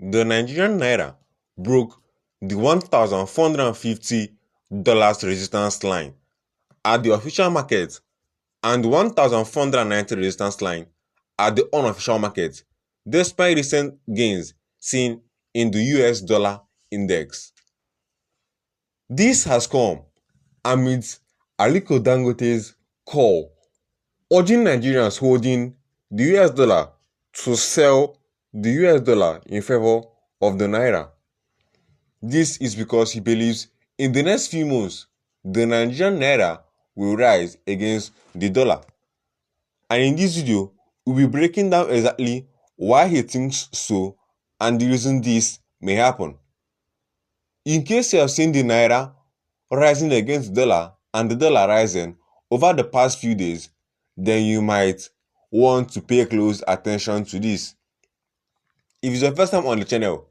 The Nigerian Naira broke the $1,450 resistance line at the official market and $1,490 resistance line at the unofficial market, despite recent gains seen in the US dollar index. This has come amidst Aliko Dangote's call urging Nigerians holding the US dollar to sell the US dollar in favor of the Naira. This is because he believes in the next few months, the Nigerian Naira will rise against the dollar. And in this video, we'll be breaking down exactly why he thinks so and the reason this may happen. In case you have seen the Naira rising against the dollar and the dollar rising over the past few days, then you might want to pay close attention to this. If it's your first time on the channel,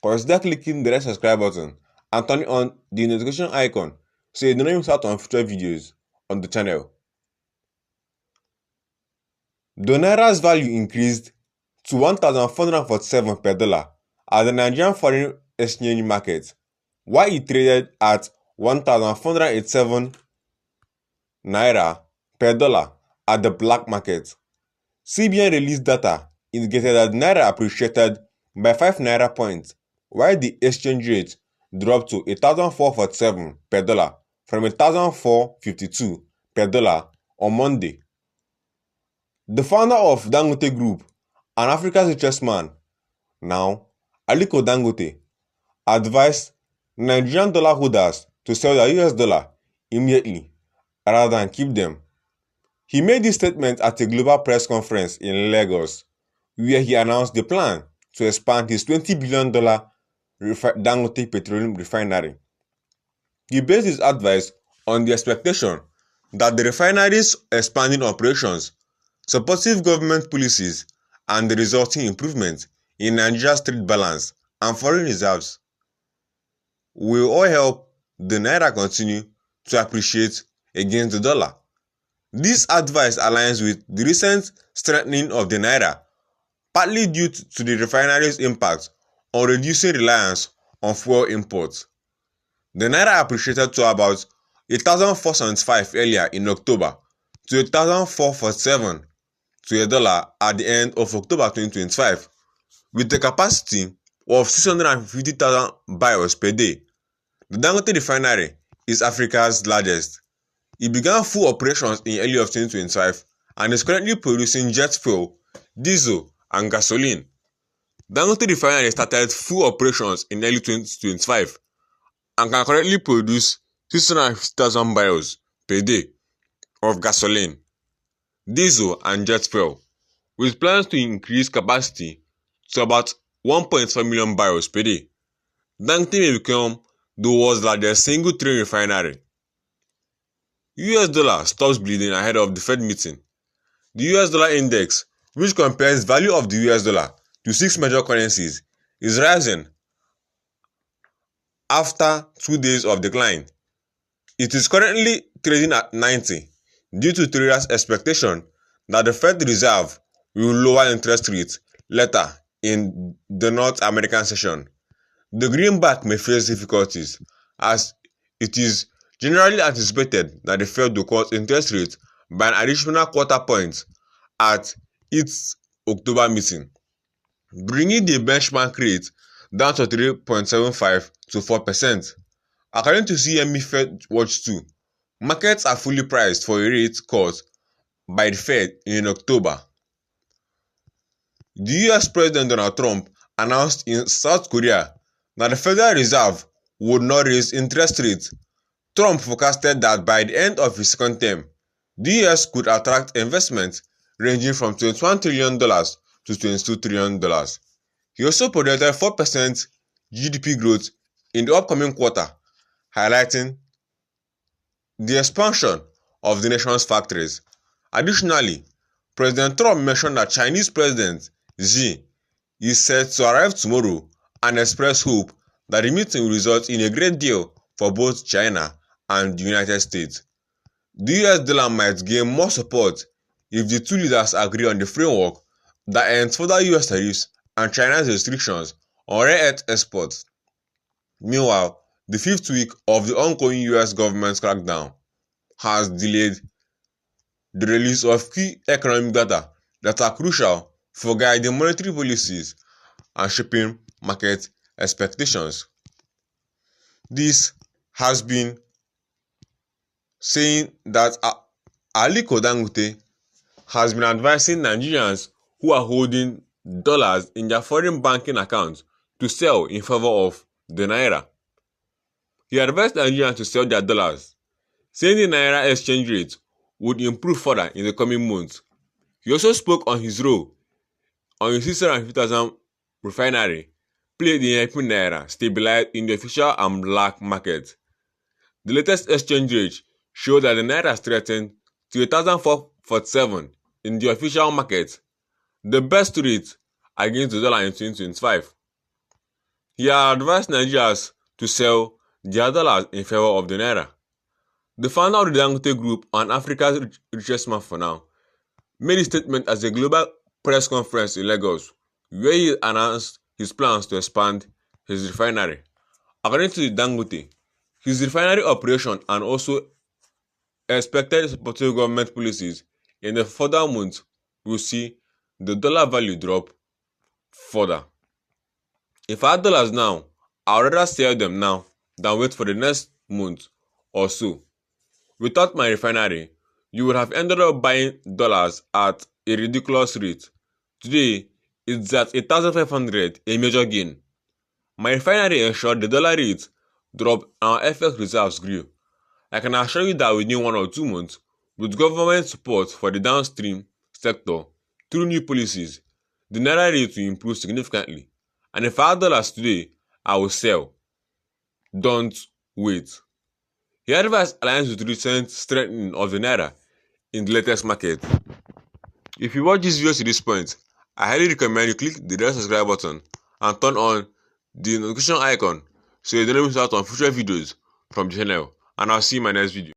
consider clicking the red subscribe button and turning on the notification icon so you don't miss out on future videos on the channel. The Naira's value increased to 1,447 per dollar at the Nigerian foreign exchange market, while it traded at 1,487 Naira per dollar at the black market. CBN released data indicated that Naira appreciated by 5 Naira points, while the exchange rate dropped to 1,447 per dollar from 1,452 per dollar on Monday. The founder of Dangote Group and Africa's richest man, now Aliko Dangote, advised Nigerian dollar holders to sell their US dollar immediately rather than keep them. He made this statement at a global press conference in Lagos, where he announced the plan to expand his $20 billion Dangote Petroleum Refinery. He based his advice on the expectation that the refinery's expanding operations, supportive government policies, and the resulting improvement in Nigeria's trade balance and foreign reserves will all help the Naira continue to appreciate against the dollar. This advice aligns with the recent strengthening of the Naira, partly due to the refinery's impact on reducing reliance on fuel imports. The Naira appreciated to about 1,475 earlier in October to 1,447 to a dollar at the end of October 2025, with a capacity of 650,000 barrels per day. The Dangote Refinery is Africa's largest. It began full operations in early of 2025 and is currently producing jet fuel, diesel, and gasoline. Dangote Refinery started full operations in early 2025 and can currently produce 650,000 barrels per day of gasoline, diesel, and jet fuel, with plans to increase capacity to about 1.5 million barrels per day. Dangote may become the world's largest single-train refinery. US dollar stops bleeding ahead of the Fed meeting. The US dollar index, which compares value of the US dollar to 6 major currencies, is rising after 2 days of decline. It is currently trading at 90 due to traders' expectation that the Fed Reserve will lower interest rates later in the North American session. The greenback may face difficulties as it is generally anticipated that the Fed will cut interest rates by an additional quarter point at its October meeting, bringing the benchmark rate down to 3.75 to 4%. According to CME Fed Watch 2, markets are fully priced for a rate cut by the Fed in October. The US President Donald Trump announced in South Korea that the Federal Reserve would not raise interest rates. Trump forecasted that by the end of his second term, the US could attract investment ranging from $21 trillion to $22 trillion. He also projected 4% GDP growth in the upcoming quarter, highlighting the expansion of the nation's factories. Additionally, President Trump mentioned that Chinese President Xi is set to arrive tomorrow and expressed hope that the meeting will result in a great deal for both China and the United States. The US dollar might gain more support if the two leaders agree on the framework that ends further US tariffs and China's restrictions on rare earth exports. Meanwhile, the fifth week of the ongoing US government crackdown has delayed the release of key economic data that are crucial for guiding monetary policies and shaping market expectations. This has been saying that Aliko Dangote has been advising Nigerians who are holding dollars in their foreign banking accounts to sell in favor of the Naira. He advised Nigerians to sell their dollars, saying the Naira exchange rate would improve further in the coming months. He also spoke on his role on the 650,000 refinery played in helping Naira stabilize in the official and black market. The latest exchange rate showed that the Naira strengthened to 1,447 in the official market, the best rate against the dollar in 2025. He had advised Nigerians to sell their dollars in favor of the Naira. The founder of the Dangote Group and Africa's richest man for now made a statement at a global press conference in Lagos, where he announced his plans to expand his refinery. According to the Dangote, his refinery operation and also expected supportive government policies in the further months will see the dollar value drop further. If I had dollars now, I would rather sell them now than wait for the next month or so. Without my refinery, you would have ended up buying dollars at a ridiculous rate. Today, it's at 1,500, a major gain. My refinery ensured the dollar rate dropped and our FX reserves grew. I can assure you that within 1 or 2 months, with government support for the downstream sector through new policies, the Naira rate will improve significantly. And if I had dollars today, I will sell. Don't wait. He advised alliance with recent strengthening of the Naira in the latest market. If you watch this video to this point, I highly recommend you click the red subscribe button and turn on the notification icon so you don't miss out on future videos from the channel. And I'll see you in my next video.